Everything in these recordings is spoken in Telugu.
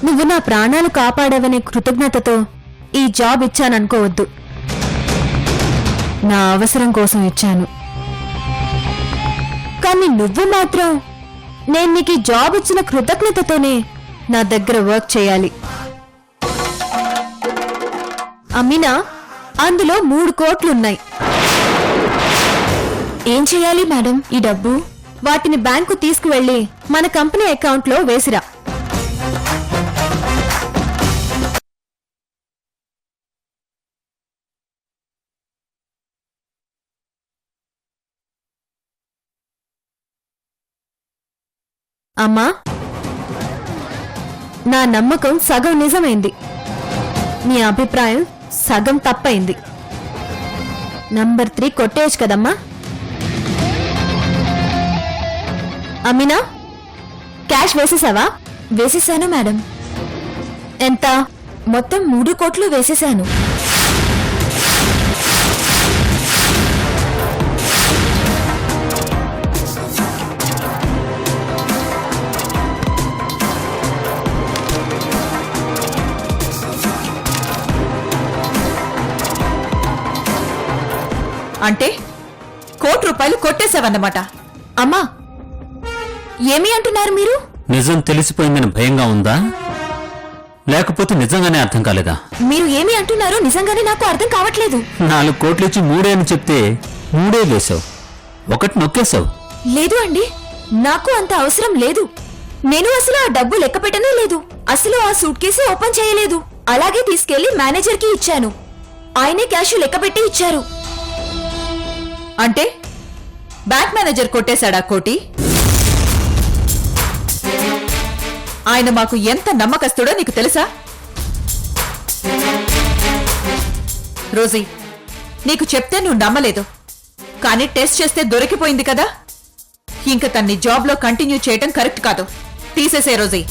నువ్వు నా ప్రాణాలు కాపాడావనే కృతజ్ఞతతో ఈ జాబ్ ఇచ్చాననుకోవద్దు. నా అవసరం కోసం ఇచ్చాను. కానీ నువ్వు మాత్రం నేను నీకు జాబ్ ఇచ్చిన కృతజ్ఞతతోనే నా దగ్గర వర్క్ చేయాలి. అమ్మినా, అందులో 3 కోట్లున్నాయి. ఏం చేయాలి మేడం ఈ డబ్బు? వాటిని బ్యాంకు తీసుకువెళ్లి మన కంపెనీ అకౌంట్లో వేసిరా. అమ్మా, నా నమ్మకం సగం నిజమైంది. నీ అభిప్రాయం సగం తప్పైంది. నంబర్ 3 కొట్టేయచ్చు కదమ్మా. అమీనా, క్యాష్ వేసేసావా? వేసేసాను మేడం. ఎంత? మొత్తం 3 కోట్లు వేసేసాను. అంటే ₹1 కొట్టేశావన్నమాట. అమ్మా, ఏమి అంటున్నారు మీరు? నిజం తెలిసిపోయిందని భయంగా ఉందా, లేకపోతే నిజంగానే అర్థం కాలేదా? మీరు ఏమి అంటున్నారో నిజంగానే నాకు అర్థం కావట్లేదు. 4 కోట్లు ఇచ్చి 3 అని చెప్తే 3 వేసావు, 1 నొక్కేశావు. లేదు అండి, నాకు అంత అవసరం లేదు. నేను అసలు ఆ డబ్బు లెక్క పెట్టనే లేదు. అసలు ఆ సూట్ కేసు ఓపెన్ చేయలేదు. అలాగే తీసుకెళ్లి మేనేజర్ కి ఇచ్చాను. ఆయనే క్యాష్ లెక్క పెట్టి ఇచ్చారు. అంటే బ్యాంక్ మేనేజర్ కొట్టేశాడా కోటి? ఆయన మాకు ఎంత నమ్మకస్తుడో నీకు తెలుసా? రోజీ, నీకు చెప్తే నువ్వు నమ్మలేదు, కానీ టెస్ట్ చేస్తే దొరికిపోయింది కదా. ఇంక తన్ని జాబ్లో కంటిన్యూ చేయటం కరెక్ట్ కాదు. తీసేసే రోజీ.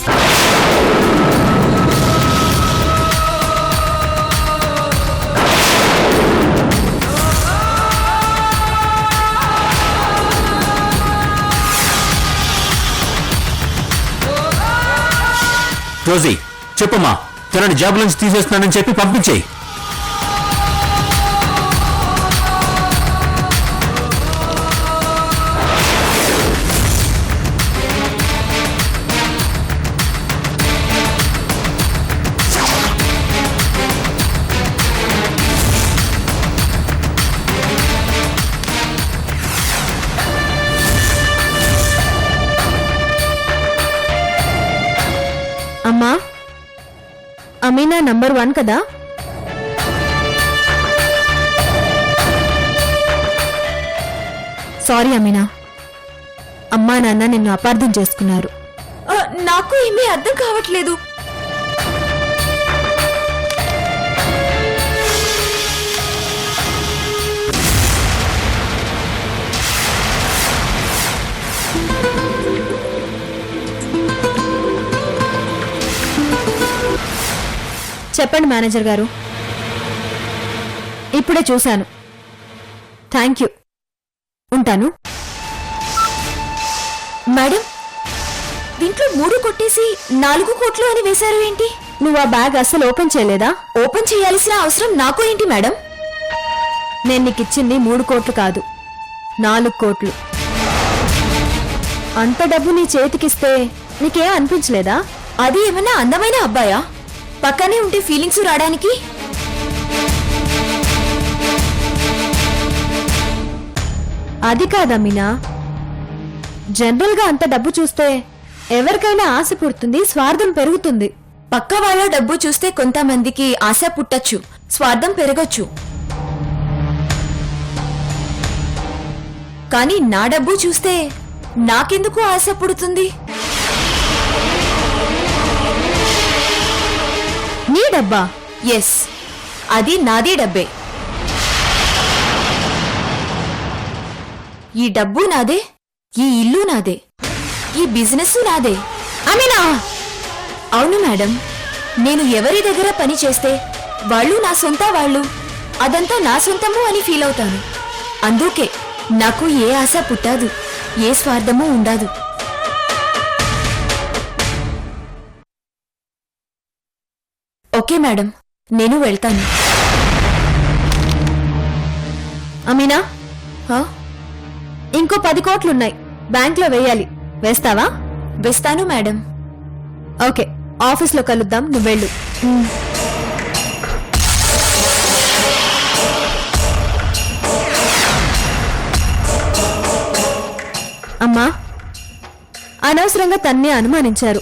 రోజీ, చెప్పమ్మా, తనని జాబ్ నుంచి తీసేస్తున్నానని చెప్పి పంపించేయి. అమ్మా, అమీనా నంబర్ 1 కదా? సారీ అమీనా, అమ్మా నాన్న నిన్ను అపార్థం చేసుకున్నారు. నాకు ఏమీ అర్థం కావట్లేదు. చెప్పండి మేనేజర్ గారు. ఇప్పుడే చూశాను. Thank you. ఉంటాను. మేడం, దీంట్లో 3 కొట్టేసి 4 కోట్లు అని వేశారు ఏంటి? నువ్వు ఆ బ్యాగ్ అస్సలు ఓపెన్ చేయలేదా? ఓపెన్ చేయాల్సిన అవసరం నాకు ఏంటి మేడం? నేను నీకు ఇచ్చింది 3 కోట్లు కాదు, 4 కోట్లు. అంత డబ్బు నీ చేతికిస్తే నీకేం అనిపించలేదా? అది ఏమన్నా అందమైన అబ్బాయా పక్కనే ఉంటే ఫీలింగ్స్ రావడానికి? అది కాదమ్మీనా, జనరల్ గా అంత డబ్బు చూస్తే ఎవరికైనా ఆశ పుడుతుంది, స్వార్థం పెరుగుతుంది. పక్క వాళ్ళ డబ్బు చూస్తే కొంతమందికి ఆశ పుట్టచ్చు, స్వార్థం పెరగచ్చు. కానీ నా డబ్బు చూస్తే నాకెందుకు ఆశ పుడుతుంది? నీ డబ్బా? ఎస్, అది నాదే డబ్బే. ఈ డబ్బు నాదే, ఈ ఇల్లు నాదే, ఈ బిజినెస్ నాదే. అమీనా! అవును మేడం, నేను ఎవరి దగ్గర పని చేస్తే వాళ్ళు నా సొంత వాళ్ళు, అదంతా నా సొంతము అని ఫీల్ అవుతాను. అందుకే నాకు ఏ ఆశ పుట్టదు, ఏ స్వార్థము ఉండదు. ఓకే మేడం, నేను వెళ్తాను. అమీనా హా? ఇంకో 10 కోట్లున్నాయి, బ్యాంక్లో వేయాలి. వేస్తావా? వేస్తాను మేడం. ఓకే, ఆఫీస్లో కలుద్దాం, నువ్వు వెళ్ళు. అమ్మా, అనవసరంగా తన్నే అనుమానించారు.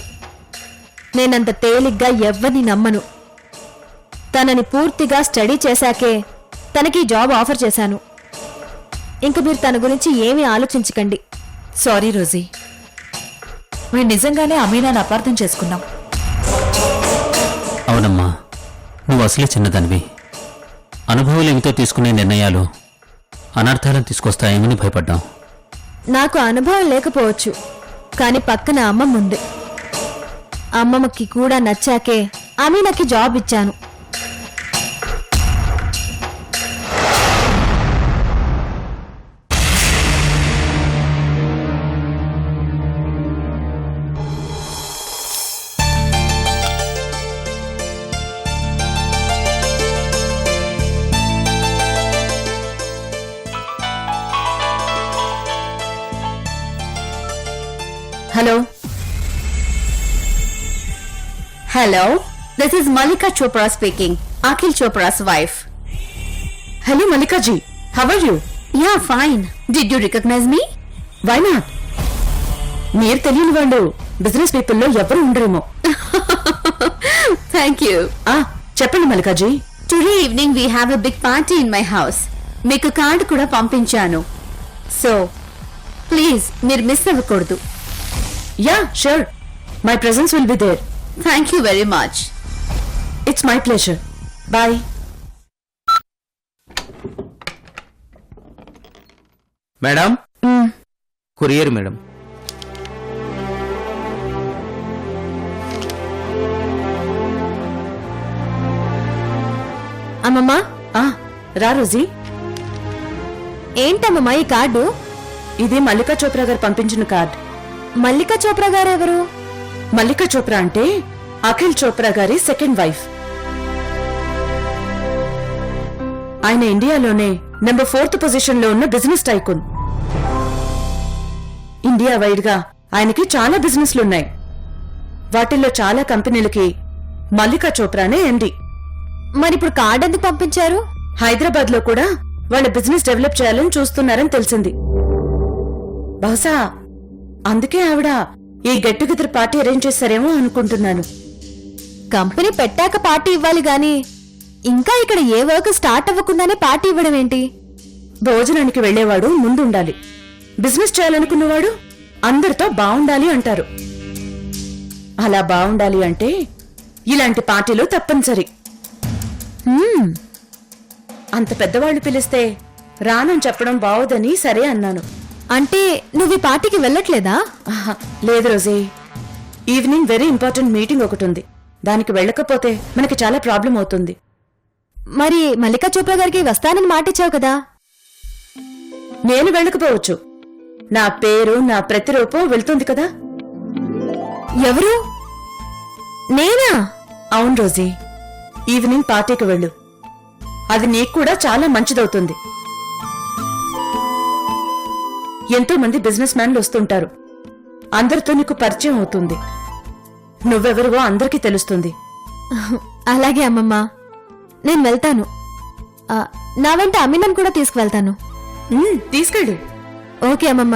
నేనంత తేలిగ్గా ఎవ్వరిని నమ్మను. తనని పూర్తిగా స్టడీ చేశాకే తనకి జాబ్ ఆఫర్ చేశాను. ఇంక మీరు తన గురించి ఏమీ ఆలోచించకండి. సారీ రోజీ, మేము నిజంగానే అమీనాను అపార్థం చేసుకున్నాం. అవునమ్మా, నువ్వు అసలే చిన్నదానివి. అనుభవాలేమితో తీసుకునే నిర్ణయాలు అనర్థాలను తీసుకొస్తాయేమని భయపడ్డాం. నాకు అనుభవం లేకపోవచ్చు, కానీ పక్కన అమ్మమ్మ ఉంది. అమ్మమ్మకి కూడా నచ్చాకే అమీనాకి జాబ్ ఇచ్చాను. Hello. Hello. This is Malika Chopra speaking. Akhil Chopra's wife. Hello Mallika ji, how are you? Yeah, fine. Did you recognize me? Why not? మీరు తెలియని వాళ్ళు బిజినెస్ పీపుల్లో ఎవరు ఉండరేమో. Thank you. చెప్పండి Mallika ji. Today evening we have a big party in my house. మీకు కార్డు కూడా పంపించాను. So, please మీరు మిస్ అవ్వకూడదు. Yeah sure, my presence will be there. Thank you very much. It's my pleasure. Bye. Madam, courier madam. అమ్మమ్మా, రా రోజీ. ఏంటమ్మమ్మా ఈ కార్డు? ఇది మల్లికా చోప్రా గారు పంపించిన కార్డ్. మల్లికా చోప్రా గారెవరు? మల్లికా చోప్రా అంటే అఖిల్ చోప్రా గారి సెకండ్ వైఫ్. ఆయన ఇండియాలోనే నెంబర్ 4th పొజిషన్ లో ఉన్న బిజినెస్ టైకూన్. ఇండియా వైడ్ గా ఆయనకి చాలా బిజినెస్లున్నాయి. వాటిల్లో చాలా కంపెనీలకి మల్లికా చోప్రానే ఎండి. మరిప్పుడు కార్డు ఎందుకు పంపించారు? హైదరాబాద్ లో కూడా వాళ్ళ బిజినెస్ డెవలప్ చేయాలని చూస్తున్నారని తెలిసింది. బహుశా అందుకే ఆవిడ ఈ గెట్ టుగెదర్ పార్టీ అరేంజ్ చేశారేమో అనుకుంటున్నాను. కంపెనీ పెట్టాక పార్టీ ఇవ్వాలి గాని ఇంకా ఇక్కడ ఏ వర్క్ స్టార్ట్ అవ్వకుండానే పార్టీ ఇవ్వడం ఏంటి? భోజనానికి వెళ్లేవాడు ముందుండాలి. బిజినెస్ చేయాలనుకున్నవాడు అందరితో బావుండాలి అంటారు. అలా బావుండాలి అంటే ఇలాంటి పార్టీలు తప్పనిసరి. అంత పెద్దవాళ్లు పిలిస్తే రానని చెప్పడం బావుదని సరే అన్నాను. అంటే నువ్వు ఈ పార్టీకి వెళ్ళట్లేదా? ఆహా, లేదు Rosie. Evening very important meeting ఒకటి ఉంది. దానికి వెళ్ళకపోతే మనకి చాలా ప్రాబ్లం అవుతుంది. మరి మల్లికా చోప్రా గారికి వస్తానని మాటిచ్చావు కదా? నేను వెళ్ళకపోవచ్చు, నా పేరు నా ప్రతిరూపం వెళ్తుంది కదా. ఎవరు? నేనా? అవును రోజీ, ఈవినింగ్ పార్టీకి వెళ్ళు. అది నీకు కూడా చాలా మంచిదవుతుంది. ఎంతో మంది బిజినెస్ మ్యాన్లు వస్తుంటారు. అందరితో నీకు పరిచయం అవుతుంది. నువ్వెవరివో అందరికీ తెలుస్తుంది. అలాగే అమ్మమ్మ, నేను వెళ్తాను. నా వెంట అమీనను కూడా తీసుకువెళ్తాను. తీసుకెళ్ళు. ఓకే అమ్మమ్మ,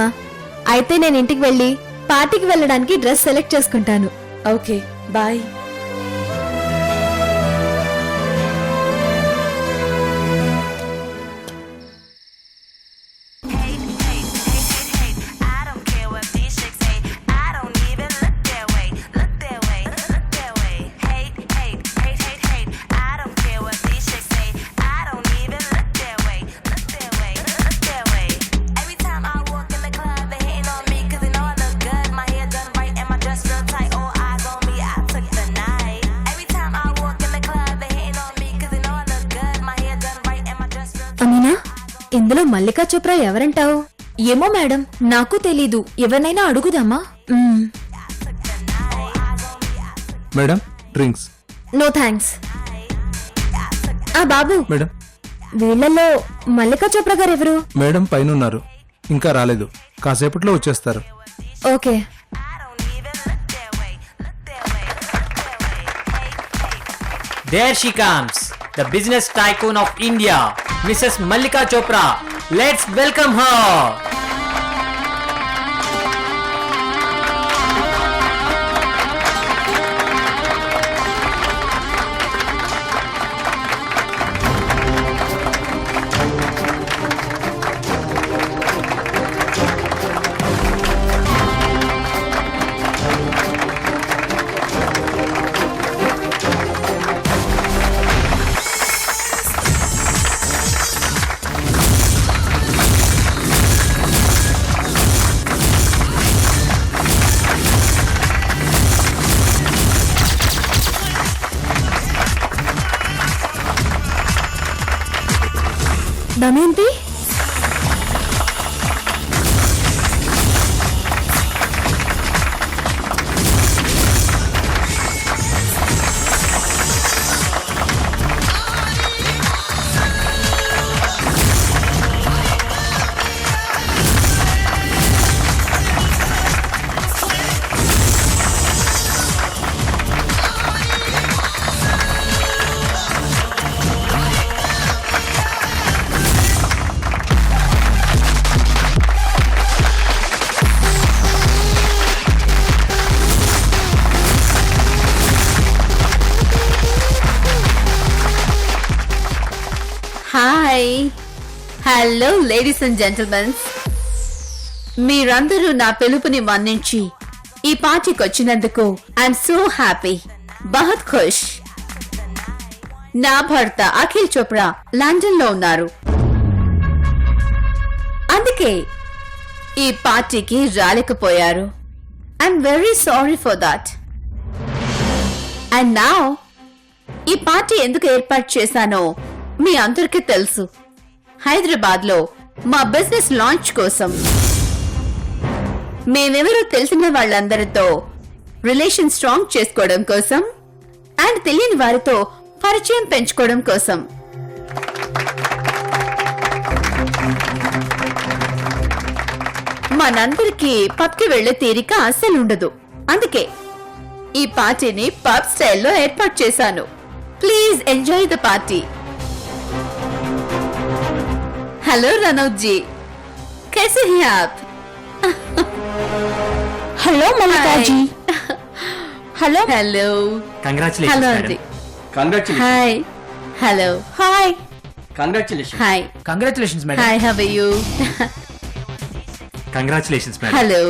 అయితే నేను ఇంటికి వెళ్ళి పార్టీకి వెళ్ళడానికి డ్రెస్ సెలెక్ట్ చేసుకుంటాను. Okay, bye. అమీనా, ఇందులో మల్లికా చోప్రా ఎవరంటావు? ఏమో మేడం, నాకు తెలీదు. ఎవరినైనా అడుగుదామా? Madam, drinks. No thanks. ఆ బాబు, మేడం వీళ్ళల్లో మల్లికా చోప్రా గారు ఎవరు? మేడం పైన ఉన్నారు, ఇంకా రాలేదు, కాసేపట్లో వచ్చేస్తారు. Okay. There she comes, the business tycoon of India, Mrs. Mallika Chopra. Let's welcome her. Damayanti, hi, hello ladies and gentlemen's. మీరందరూ నా పిలుపుని మన్నించి ఈ పార్టీకి వచ్చినందుకు ఐఎమ్ సో హ్యాపీ, బహత్ ఖుష్. నా భర్త అఖిల్ చోప్రా లండన్ లో ఉన్నారు, అందుకే ఈ పార్టీకి రాలేకపోయారు. I'm very sorry for that. And now ఈ పార్టీ ఎందుకు ఏర్పాటు చేశానో మీ అందరికీ తెలుసు. హైదరాబాద్ లో మా బిజినెస్ లాంచ్ కోసం. మేమెవరో తెలిసిన వాళ్ళందరితో రిలేషన్ స్ట్రాంగ్ చేసుకోవడం కోసం అండ్ తెలియని వారితో పరిచయం పెంచుకోవడం కోసం. మనందరికీ పబ్కి వెళ్లే తీరిక అస్సలుండదు, అందుకే ఈ పార్టీని పబ్ స్టైల్లో ఏర్పాటు చేశాను. Please enjoy the party. Hello Ranaut ji, कैसे हैं आप? Hello Mallika Hi. జీ. Hello. Hello Congratulations, hello madam. Aunty. Congratulation hi hello hi. Congratulation hi Congratulations, madam. Hi, how are you? Congratulations, madam. Hello.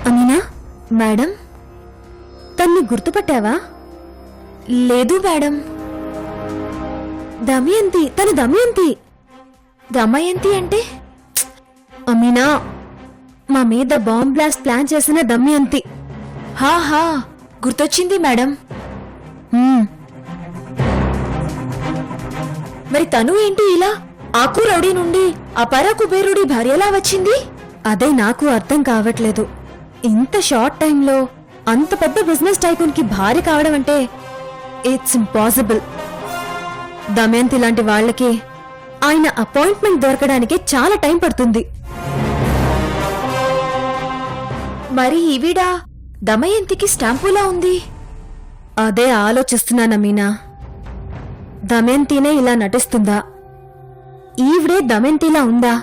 Amina madam, తన్ని గుర్తుపట్టావా? లేదు మేడం. దమయంతి, తను దమయంతి. దమయంతి అంటే అమీనా, మా మీద బాంబ్ బ్లాస్ట్ ప్లాన్ చేసిన దమయంతి. హా గుర్తొచ్చింది మేడం. మరి తను ఏంటి ఇలా ఆకు రౌడీ నుండి అపర కుబేరుడి భార్యలా వచ్చింది? అదే నాకు అర్థం కావట్లేదు. ఇంత షార్ట్ టైంలో అంత పెద్ద బిజినెస్ టైకూన్ కి భార్య కావడం అంటే ఇట్స్ ఇంపాసిబుల్. దమయంతి లాంటి వాళ్ళకి ఆయన అపాయింట్మెంట్ దొరకడానికి చాలా టైం పడుతుంది. మరి ఈవిడ దమయంతికి స్టాంపులా ఉంది. అదే ఆలోచిస్తున్నానా మీనా. దమయంతినే ఇలా నటిస్తుందా? ఈవిడే దమయంతిలా ఉందా?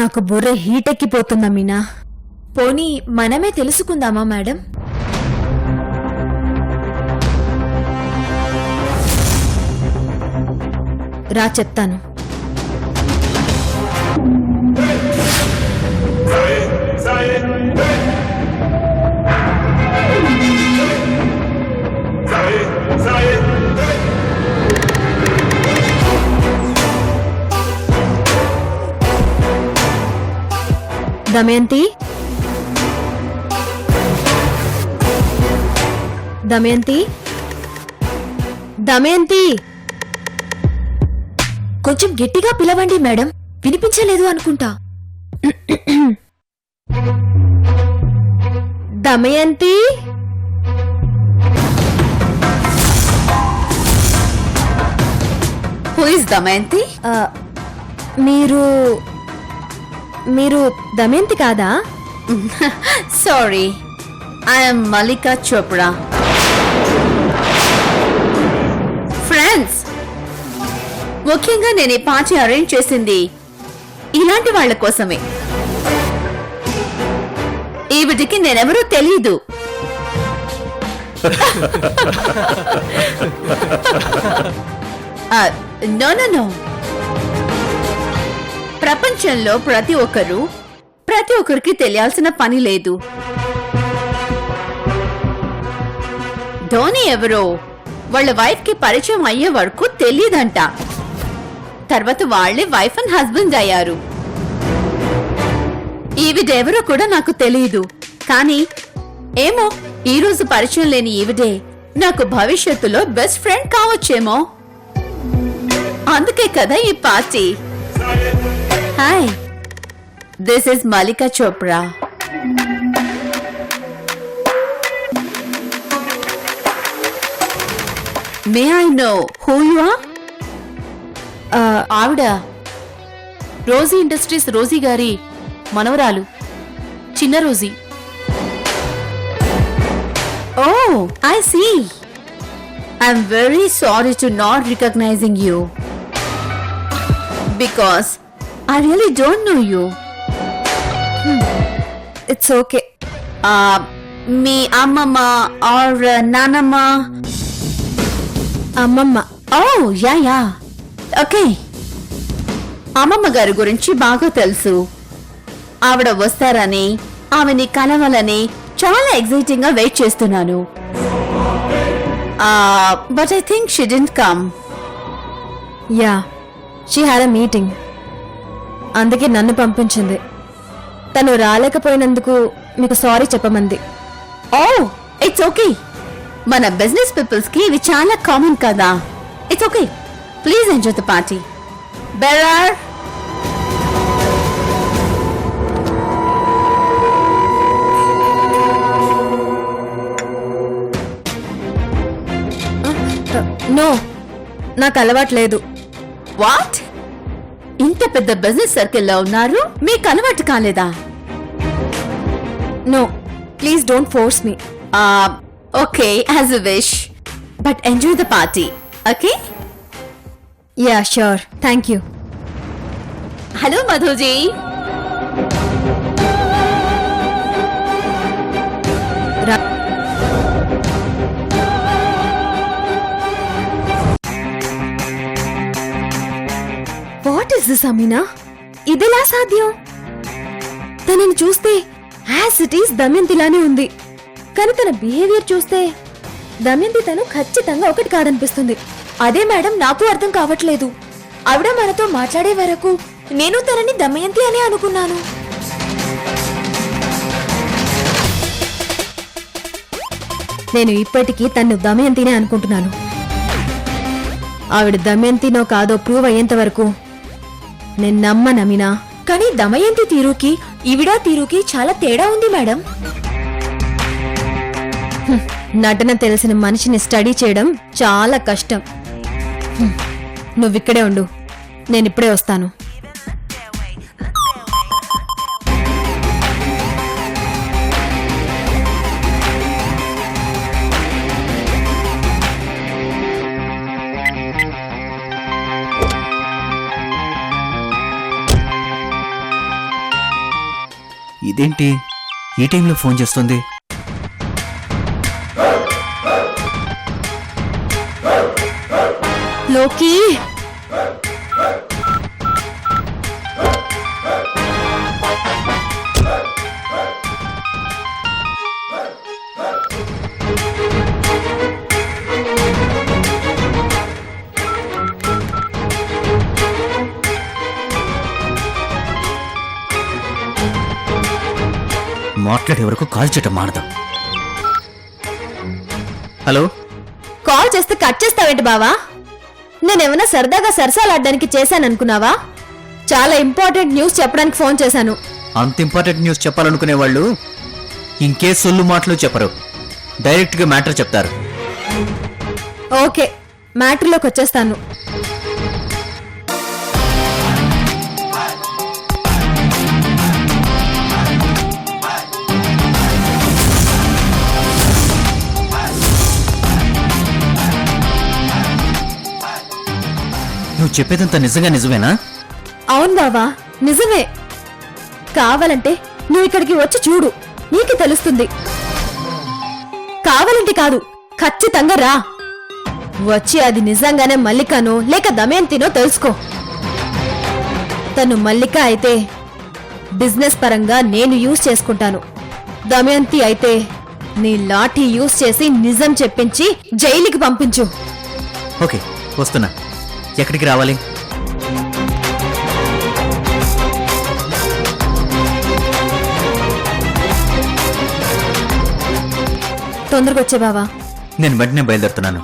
నాకు బుర్ర హీటెక్కిపోతుందా మీనా. పోనీ మనమే తెలుసుకుందామా మేడం? రా చెప్తాను. దమయంతి, దమయంతి, దమయంతి. కొంచెం గట్టిగా పిలవండి మేడం, వినిపించలేదు అనుకుంటా. Damayanti who is Damayanti? మీరు మీరు దమయంతి కాదా? Sorry, I'm Mallika Chopra. Friends, ముఖ్యంగా నేను ఈ పార్టీ అరేంజ్ చేసింది ఇలాంటి వాళ్ళ కోసమే. ఈవిడికి నేనెవరూ తెలీదు. నో నో నో, ప్రపంచంలో ప్రతి ఒక్కరికి తెలియాల్సిన పని లేదు. ధోని ఎవరో వాళ్ళ వైఫ్ కి పరిచయం అయ్యే వరకు తెలియదంట. తర్వాత వాళ్లే వైఫ్ అండ్ హస్బెండ్ అయ్యారు. ఈవిడెవరో కూడా నాకు తెలియదు, కానీ ఏమో ఈ రోజు పరిచయం లేని ఈవిడే నాకు భవిష్యత్తులో బెస్ట్ ఫ్రెండ్ కావచ్చేమో. అందుకే కదా ఈ party. Hi, this is Mallika Chopra. May I know who you are? ఆవిడ రోజీ ఇండస్ట్రీస్ రోజీ గారి మనవరాలు, చిన్న Rosie. Oh, I see. I'm very sorry to not recognizing you. Because I really don't know you. It's okay. మీ అమ్మమ్మ or నానమ్మ? అమ్మమ్మ. Oh, yeah. Okay. అమ్మమ్మ గారి గురించి బాగా తెలుసు. ఆవిడ వస్తారని, ఆమెని కలవాలని చాలా ఎక్సైటింగ్ గా వెయిట్ చేస్తున్నాను. But I think she didn't come. Yeah, she had a meeting. అందుకే నన్ను పంపించింది. తను రాలేకపోయినందుకు మీకు సారీ చెప్పమంది. Oh, it's okay. మన బిజినెస్ పీపుల్స్ కి ఇవి చాలా కామన్ కదా. It's okay. Please enjoy the party. Bearer, no, నాకు అలవాట్లేదు. వాట్? ఇంత పెద్ద బిజినెస్ సర్కిల్లో ఉన్నారు, మీకు అలవాటు కాలేదా? No, please don't force me. Okay, as a wish. But enjoy the party, okay? Yeah, sure, thank you. Hello Madhuji. What is this Amina? ఇదెలా సాధ్యం? తనని చూస్తే యాజ్ ఇట్ ఈస్ దమయంతిలానే ఉంది, కానీ తన బిహేవియర్ చూస్తే దమయంతి తను ఖచ్చితంగా ఒకటి కాదనిపిస్తుంది. అదే మేడం, నాకు అర్థం కావట్లేదు. ఆవిడ మనతో మాట్లాడే వరకు నేను తనని దమయంతి అని అనుకున్నాను. నేను ఇప్పటికీ తన్ను దమయంతినే అనుకుంటున్నాను. ఆవిడ దమయంతినో కాదో ప్రూవ్ అయ్యేంత వరకు నేను నమ్మనమినా. కానీ దమయంతి తీరుకి ఈవిడా తీరుకి చాలా తేడా ఉంది మేడం. నటన తెలిసిన మనిషిని స్టడీ చేయడం చాలా కష్టం. నువ్విక్కడే ఉండు, నేనిప్పుడే వస్తాను. ఇదేంటి ఈ టైంలో ఫోన్ చేస్తుంది? లోకి, మాట్లాడే వరకు కాల్ చేయటం మానదాం. హలో, కాల్ చేస్తే కట్ చేస్తావేంటి బావా? నేనేమన్నా సరదాగా సరసాలాడడానికి చేశాననుకున్నావా? చాలా ఇంపార్టెంట్ న్యూస్ చెప్పడానికి ఫోన్ చేశాను. అంత ఇంపార్టెంట్ న్యూస్ చెప్పాలనుకునే వాళ్ళు ఇంకే సొల్లు మాటలు చెప్పరు, డైరెక్ట్గా మ్యాటర్ చెప్తారు. ఓకే, మ్యాటర్లోకి వచ్చేస్తాను. నువ్వు చెప్పేదంతా నిజంగా నిజమేనా? అవును బావా, నిజమే. కావాలంటే నువ్వు ఇక్కడికి వచ్చి చూడు, నీకు తెలుస్తుంది. కావాలంటే కాదు, ఖచ్చితంగా రా. వచ్చి అది నిజంగానే మల్లికనో లేక దమయంతినో తెలుసుకో. తను మల్లిక అయితే బిజినెస్ పరంగా నేను యూజ్ చేసుకుంటాను. దమయంతి అయితే నీ లాఠీ యూజ్ చేసి నిజం చెప్పించి జైలుకి పంపించు. ఓకే, వస్తున్నా. ఎక్కడికి రావాలి? తొందరగా వచ్చే బావా. నేను వెంటనే బయలుదేరుతున్నాను.